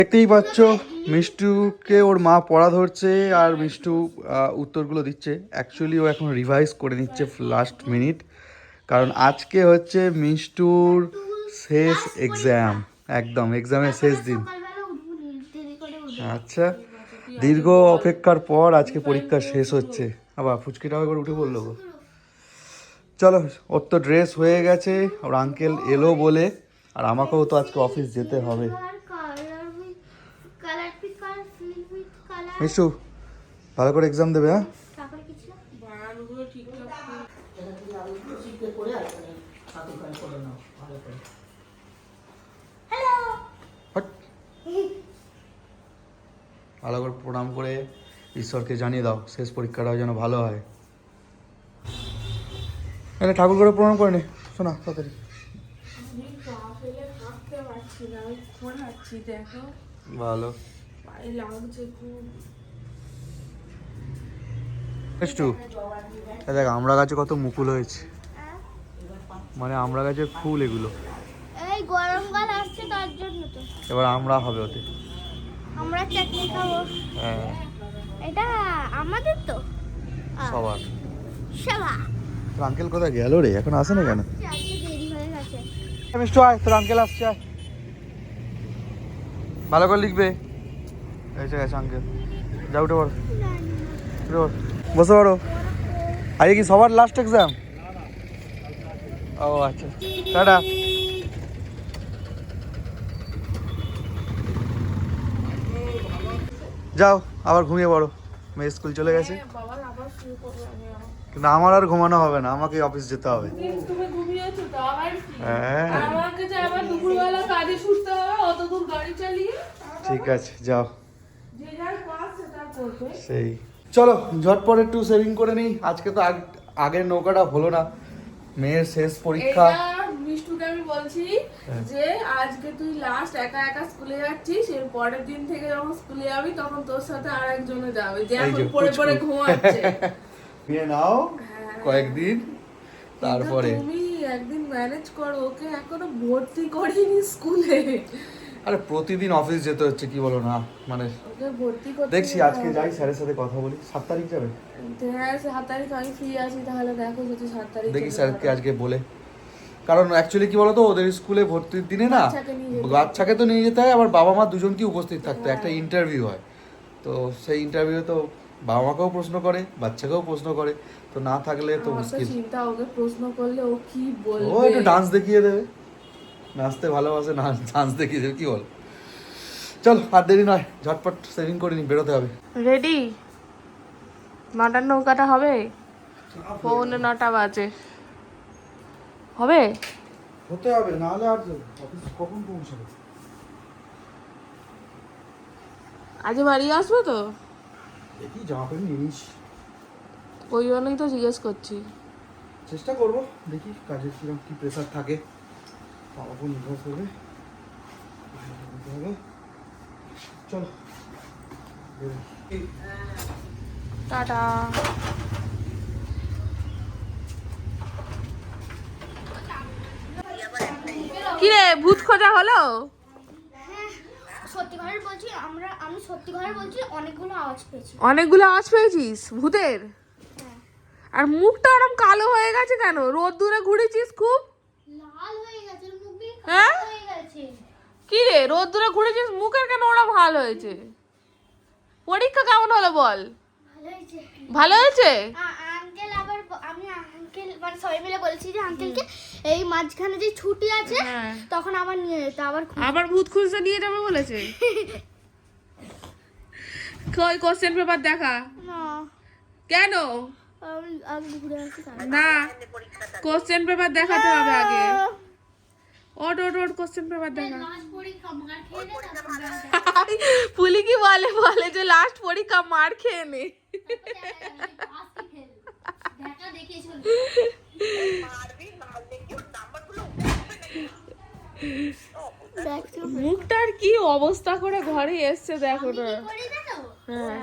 দেখতেই পাচ্ছ মিষ্টুকে ওর মা পড়া ধরছে আর মিষ্টু উত্তরগুলো দিচ্ছে। অ্যাকচুয়ালি ও এখন রিভাইজ করে নিচ্ছে লাস্ট মিনিট, কারণ আজকে হচ্ছে মিষ্টুর শেষ এক্সাম, একদম এক্সামের শেষ দিন। আচ্ছা, দীর্ঘ অপেক্ষার পর আজকে পরীক্ষা শেষ হচ্ছে। আবার ফুচকিটাও একবার উঠে পড়লো গো। চলো, ওর তো ড্রেস হয়ে গেছে, ওর আঙ্কেল এলো বলে, আর আমাকেও তো আজকে অফিস যেতে হবে। মিষ্টু ভালো করে এক্সাম দেবে, হ্যাঁ? ভালো করে প্রণাম করে ঈশ্বরকে জানিয়ে দাও শেষ পরীক্ষাটাও যেন ভালো হয়। এনে ঠাকুর করে প্রণাম করে নে, শোনা তাড়াতাড়ি। ভালো দেখ, আমরা গাছে কত মুকুল হয়েছে, মানে আমরা গাছের ফুল এগুলো। এই গরমকাল আসছে তার জন্য তো। এবার আমরা হবে ওতে, আমরা চাটনি খাবো। হ্যাঁ এটা আমাদের তো সবার। সবা তোর আঙ্কেল কোথায় গেল রে, এখন আসে না কেন? আজকে দেরি হয়ে গেছে। মিষ্টু আয়, তোর আঙ্কেল আসছে, আয়। ভালো করে লিখবে। এসে গেছে আঙ্কেল, যা উঠে পড়ো, উঠে পড়ো, বসে পড়ো। আজকে কি সবার লাস্ট এক্সাম? ও আচ্ছা, টাটা। যাও আবার ঘুমিয়ে পড়ো, মেয়ে স্কুল চলে গেছে। কিন্তু আমার আর ঘুমানো হবে না, আমাকে অফিস যেতে হবে। হ্যাঁ ঠিক আছে, যাও। সেই চলো ঝটপট একটু সেভিং করে নিই। আজকে তো আগের নৌকাটা হলো না, মেয়ের শেষ পরীক্ষা। মিষ্টুকে আমি বলছি যে আজকে তুই লাস্ট একা একা স্কুলে যাচ্ছিস, এর পরের দিন থেকে যখন স্কুলে যাবি তখন তোর সাথে আর একজনে যাবে, যে এখন পড়ে পড়ে ঘুমাচ্ছে। নিয়ে নাও কয়েকদিন, তারপরে তুমি একদিন ম্যানেজ করো, ওকে এখনো ভর্তি করিনি স্কুলে। আরে প্রতিদিন অফিস যেতে হচ্ছে, কি বলো না, মানে ওকে ভর্তি করতে দেখছি আজকে যাই, স্যারের সাথে কথা বলি। 7 তারিখ যাবে? হ্যাঁ 7 তারিখ আমি ফ্রি আছি, তাহলে দেখো যদি 7 তারিখ দেখি স্যারকে আজকে বলে। কারণ অ্যাকচুয়ালি কি বলতো, ওদের স্কুলে ভর্তির দিনে না বাচ্চাকে তো নিয়ে যেতে হয়, আবার বাবা মা দুজনকে উপস্থিত থাকতে হয়, একটা ইন্টারভিউ হয়। তো সেই ইন্টারভিউ তো বাবা মাকেও প্রশ্ন করে, বাচ্চাকেও প্রশ্ন করে, তো না থাকলে তো মুশকিল। চিন্তা, ওকে প্রশ্ন করলে ও কি বলবে? ও একটু ডান্স দেখিয়ে দেবে, নাচতে ভালোবাসে, না ডান্স দেখিয়ে দেবে, কি বল? চল আর দেরি নয়, ঝটপট সেভিং করে নি, বেরোতে হবে। রেডি? 9টার নৌকাটা হবে, 9:45 বাজে। হবে? হতে হবে, না হলে আর অফিস কখন পৌঁছাবে? আজ বাড়ি আসবো তো, দেখি জামা প্যান্ট নিস। ওই জন্যই তো জিজ্ঞেস করছি। চেষ্টা করবো, দেখি কাজের কিরকম কি প্রেশার থাকে, তার উপর নির্ভর করবে। চলো টাটা। কি রে, ভূত খোঁজা হলো? আমি সত্যি ঘরে বলছি, অনেকগুলো আওয়াজ পেয়েছি। অনেকগুলো আওয়াজ পেয়েছিস ভূতের? আর মুখটা ওরকম কালো হয়ে গেছে কেন? রোদ দূরে ঘুরেছিস খুব? লাল হয়ে গেছে মুখ, হ্যাঁ হয়ে গেছে। কি রে, রোদ দূরে ঘুরেছিস, মুখের কেন ওরা ভালো হয়েছে? পরীক্ষা কেমন হলো বল? ভালো হয়েছে। ভালো হয়েছে? আঙ্কেল আবার আমি আঙ্কেল মানে সবাই মিলে বলছি যে আঙ্কেলকে এই মাঝখানে যে ছুটি আছে তখন আবার নিয়ে যেতে, আবার ভূত খুঁজতে নিয়ে যাবে বলেছে। কই কোশ্চেন পেপার দেখা। না কেন? আমি ঘুরে আসি। না, কোশ্চেন পেপার দেখাতে হবে আগে। ওট ওট ওট, কোশ্চেন পেপার দেখা। পুলি কি বলে, বলে যে লাস্ট পরীক্ষা মার খেয়ে নে। মুখটার কি অবস্থা করে ঘরে এসছে দেখো না।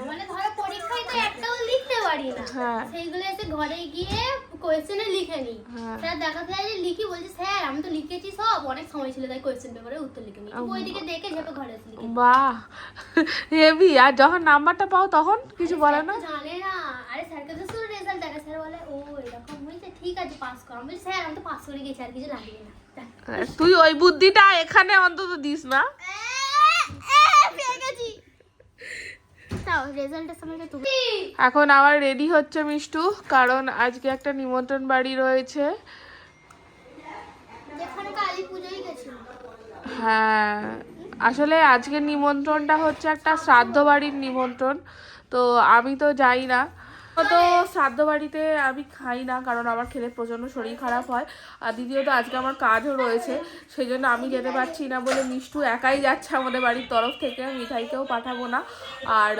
মানে ধরো পরীক্ষায় তো একটাও লিখতে পারি না হ্যাঁ। সেইগুলো এসে ঘরে গিয়ে কোয়েশ্চেনে লিখে নিই। হ্যাঁ। স্যার দেখাতে যায় যে লিখি, বলছে স্যার আমি তো লিখেছি সব, অনেক সময় ছিল তাই কোয়েশ্চেন পেপারে উত্তর লিখে নিই। ওইদিকে দেখে ঝেপে ঘরে এসে লিখে নিই। বাহ হেভি। আর যখন নাম্বারটা পাও তখন কিছু বলে না? স্যার তো জানে না, আরে স্যারকে তো শুধু রেজাল্ট দেখা, স্যার বলে ও এরকম হয়েছে, ঠিক আছে পাস কর। আমি বলি স্যার আমি তো পাস করে গেছি, আর কিছু লাগবে না। তুই ওই বুদ্ধিটা এখানে অন্তত দিস না। পেয়ে গেছি। তাও রেজাল্টের সময় তুমি এখন আবার রেডি হচ্ছে মিষ্টু, কারণ আজকে একটা নিমন্ত্রণ বাড়ি রয়েছে। যেখানে কালী পুজোই গেছিল। হ্যাঁ, আসলে আজকের নিমন্ত্রণটা হচ্ছে একটা শ্রাদ্ধ বাড়ির নিমন্ত্রণ, তো আমি তো যাই না। তো শ্রাদ্ধ বাড়িতে আমি খাই না, কারণ আমার খেলে প্রচণ্ড শরীর খারাপ হয়। আর দ্বিতীয়ত আজকে আমার কাজও রয়েছে, সেই জন্য আমি যেতে পারছি না বলে মিষ্টু একাই যাচ্ছে আমাদের বাড়ির তরফ থেকে। মিঠাইকেও পাঠাবো না, আর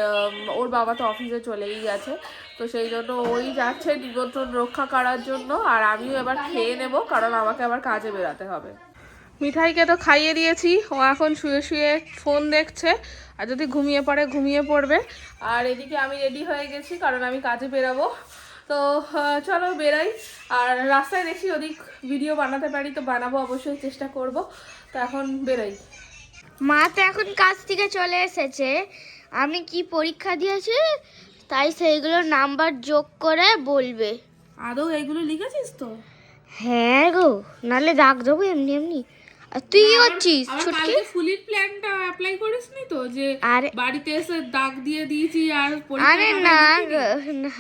ওর বাবা তো অফিসে চলেই গেছে, তো সেই জন্য ওই যাচ্ছে নিমন্ত্রণ রক্ষা করার জন্য। আর আমিও এবার খেয়ে নেব, কারণ আমাকে আবার কাজে বেরাতে হবে। মিঠাইকে তো খাইয়ে দিয়েছি, ও এখন শুয়ে শুয়ে ফোন দেখছে, আর যদি ঘুমিয়ে পড়ে ঘুমিয়ে পড়বে। আর এদিকে আমি রেডি হয়ে গেছি, কারণ আমি কাজে বেরাবো। তো চলো বেরাই। আর রাস্তায় দেখি ওদিক ভিডিও বানাতে পারি তো বানাবো, অবশ্যই চেষ্টা করব। তো এখন বেরাই। মা তো এখন কাজ থেকে চলে এসেছে, আমি কি পরীক্ষা দিয়েছি তাই সেইগুলোর নাম্বার যোগ করে বলবে। আদৌ এইগুলো লিখেছিস তো? হ্যাঁ গো, নালে দাগ দেবো এমনি এমনি। আর তুই কি করছিস ছুটকি? কালকে ফুলির প্ল্যানটা অ্যাপ্লাই করিসনি তো, যে আরে বাড়িতে এসে দাগ দিয়ে দিয়েছি আর আরে না গো, না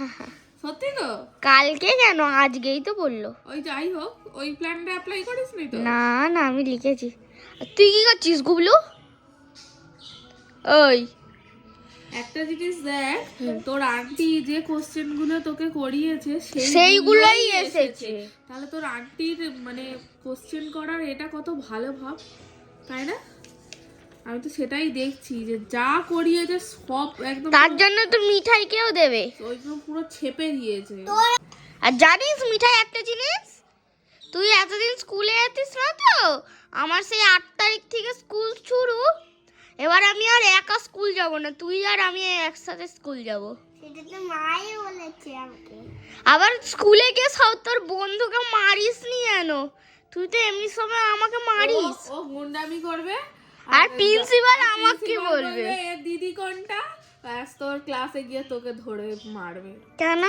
সত্যি তো? কালকে কেন, আজকেই তো বললো। ওই যাই হোক, ওই প্ল্যানটা অ্যাপ্লাই করিসনি তো? না না আমি লিখেছি। আর তুই কি করছিস গুবলু? ওই একটা জিনিস দেখ, তোর আন্টি যে কোশ্চেন গুলো তোকে করিয়েছে সেইগুলোই এসেছে। তাহলে তোর আন্টির মানে কোশ্চেন করার এটা কত ভালো ভাব, তাই না? আমি তো সেটাই দেখছি যে যা করিয়েছে সব একদম, তার জন্য তো মিঠাইকেও দেবে। ওইগুলো পুরো ছেপে দিয়েছে। আর জানিস মিঠাই একটা জিনিস, তুই এতদিন স্কুলে যেতিস না তো, আমার সেই 8 তারিখ থেকে স্কুল শুরু। এবার আমি আর একা স্কুল যাব না, তুই আর আমি একসাথে স্কুল যাব। সেটা তো মাই বলেছে আমাকে। আবার স্কুলে গিয়ে সব তোর বন্ধুকে মারিস নি কেন? তুই তো এমনি সময় আমাকে মারিস। ও গুন্ডামি করবে, আর প্রিন্সিপাল আমাকে কি বলবে? এর দিদি কোনটা, ব্যাস তোর ক্লাসে গিয়ে তোকে ধরে মারবে। কেন?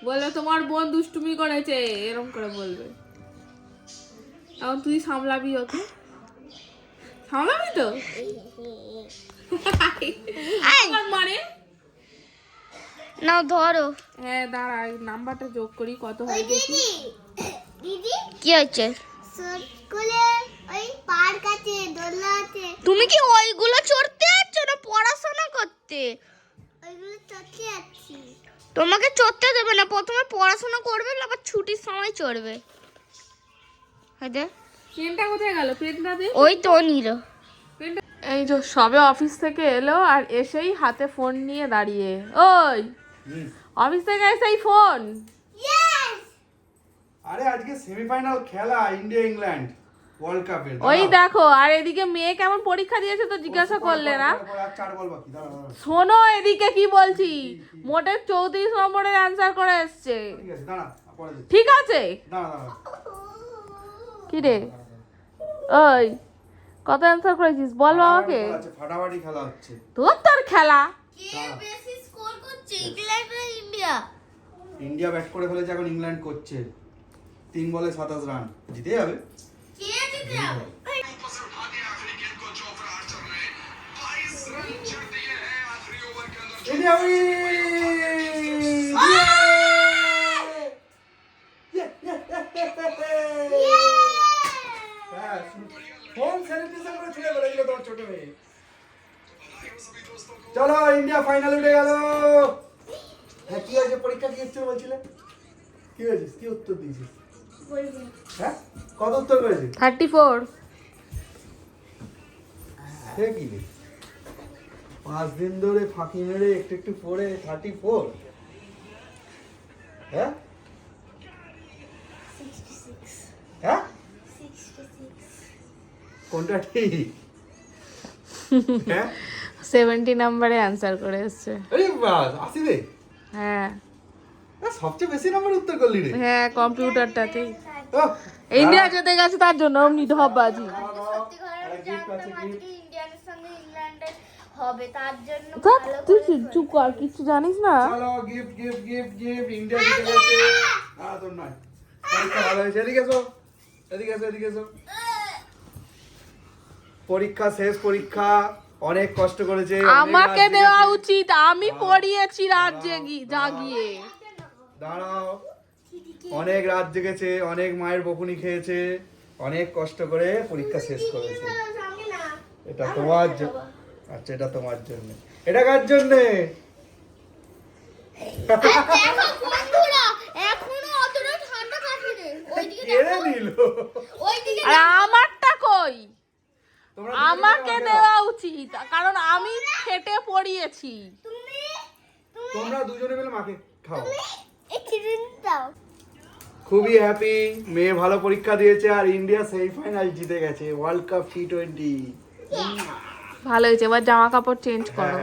বলবে তোমার বোন দুষ্টুমি করেছে, এরকম করে বলবে। এখন তুই সামলাবি ওকে, সামলাবি তো? মানে নাও ধরো। হ্যাঁ দাঁড়া, নাম্বারটা যোগ করি কত হয় দেখি। দিদি কি হচ্ছে? স্কুলে ওই পার্ক আছে, দোলনা আছে। তুমি কি ওইগুলো চড়তে যাচ্ছ না পড়াশোনা করতে? ওইগুলো চড়তে যাচ্ছি। তোমাকে চড়তে দেবে না, প্রথমে পড়াশোনা করবে, আবার ছুটির সময় চড়বে। হ্যাঁ, পেনটা কোথায় গেল? পেনটা দে। ওই তো নিল। এই যে সবে অফিস থেকে এলো, আর এসেই হাতে ফোন নিয়ে দাঁড়িয়ে। ওই অফিস থেকে এসেই ফোন। আরে আজকে সেমিফাইনাল খেলা, ইন্ডিয়া ইংল্যান্ড ওয়ার্ল্ড কাপের। ওই দেখো, আর এদিকে মেয়ে কেমন পরীক্ষা দিয়েছে তো জিজ্ঞাসা করলে না? আর 4 বল বাকি, দাঁড়া দাঁড়া। শোনো এদিকে কি বলছি, মোটে 34 নম্বরের অ্যান্সার করে এসছে। ঠিক আছে দাঁড়া, পরে দিচ্ছি। ঠিক আছে, দাঁড়া দাঁড়া। কি রে ওই কত অ্যান্সার করেছিস বল বাবাকে। ফাটাফাটি খেলা হচ্ছে। তোর খেলা। কে বেশি স্কোর করছে, ইংল্যান্ড না ইন্ডিয়া? ইন্ডিয়া ব্যাট করে ফেলেছে, এখন ইংল্যান্ড করছে। 3 বলে 27 রান, জিতে যাবে। কে জিতে যাবে? ইন্ডিয়া চলো ইন্ডিয়া ফাইনাল উঠে গেল। হ্যাঁ কি হয়েছে, পরীক্ষা কি হচ্ছে বলছিলে? কি হয়েছিস, কি উত্তর দিয়েছিস? হ্যাঁ কত উত্তর করেছিস? 34। সে কি রে, 5 দিন ধরে ফাঁকি মেরে একটু একটু পড়ে 34? হ্যাঁ হ্যাঁ কোনটা ঠিক? হ্যাঁ 70 নম্বরে অ্যান্সার করে এসছে। আরে বাস আসি রে। হ্যাঁ সবচেয়ে বেশি নাম্বার উত্তর করলি রে। হ্যাঁ কম্পিউটারটাতেই ওহ, ইন্ডিয়া যেতে গেছে তার জন্য অমনি ঢপবাজি। সত্যি করে আমি জানতাম আজকে ইন্ডিয়ানের সঙ্গে ইংল্যান্ডের হবে, তার জন্য ধ্যাৎ, ভালো তুই করে চুপ কর, কিছু জানিস না। চলো gift gift gift gift, India জিতে গেছে। তোর নয়, পরীক্ষা ভালো হয়েছে। এদিকে এসো, এদিকে এসো, এদিকে এসো। পরীক্ষা শেষ, পরীক্ষা অনেক কষ্ট করেছে, অনেক আমাকে রাত দেওয়া জেগেছে। উচিত, আমি পড়িয়েছি রাত জাগিয়ে। দাঁড়াও, অনেক রাত জেগেছে, অনেক মায়ের বকুনি খেয়েছে, অনেক কষ্ট করে পরীক্ষা শেষ করেছে। আমি না এটা তোমার জন্য। আচ্ছা, এটা তোমার জন্য। এটা কার জন্য? দেখো বন্ধুরা, এখনো অতটা ঠান্ডা কাটেনি। ওইদিকে কেড়ে নিল। ওইদিকে আর আমারটা কই? তোমরা আমাকে দেওয়া উচিত, কারণ আমি খেটে পড়িয়েছি। তোমরা দুজনে মিলে মাকে খাও। একটু দাও। খুবই হ্যাপি, মেয়ে ভালো পরীক্ষা দিয়েছে আর ইন্ডিয়া সেমিফাইনাল জিতে গেছে ওয়ার্ল্ড কাপ T20। ভালো হয়েছে, এবার জামা কাপড় চেঞ্জ করো।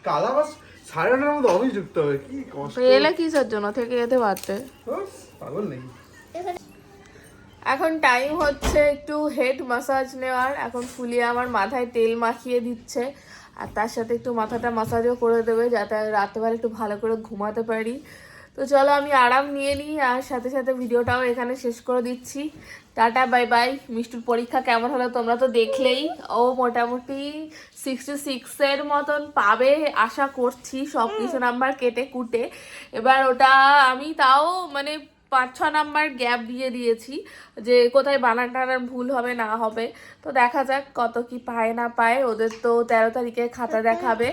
কালা বাস 9:30 মধ্যে অফিস ঢুকতে হবে, কি কষ্ট। তো এলে কিসের জন্য, থেকে যেতে পারতে। উফ, পাগল নেই। এখন টাইম হচ্ছে একটু হেড ম্যাসাজ নেওয়ার। এখন ফুলিয়ে আমার মাথায় তেল মাখিয়ে দিচ্ছে, আর তার সাথে একটু মাথাটা ম্যাসাজও করে দেবে, যাতে রাত্রেবেলা একটু ভালো করে ঘুমাতে পারি। তো চলো আমি আরাম নিয়ে নিই, আর সাথে সাথে ভিডিওটাও এখানে শেষ করে দিচ্ছি। Tata, bye bye. মিষ্টুর পরীক্ষা কেমন হলো তোমরা তো দেখলেই। ও মোটামুটি 66-এর মতন পাবে আশা করছি, সব কিছু নাম্বার কেটে কুটে। এবার ওটা আমি তাও মানে 5-6 নাম্বার গ্যাপ দিয়ে দিয়েছি, যে কোথায় বানান টানার ভুল হবে না হবে। তো দেখা যাক কত কি পায় না পায়। ওদের তো 13 তারিখে খাতা দেখাবে,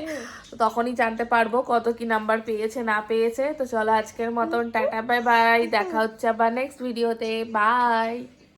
তো তখনই জানতে পারবো কত কি নাম্বার পেয়েছে না পেয়েছে। তো চলো আজকের মতন টাটা, বাই বাই। দেখা হচ্ছে আবার নেক্সট ভিডিওতে। বাই।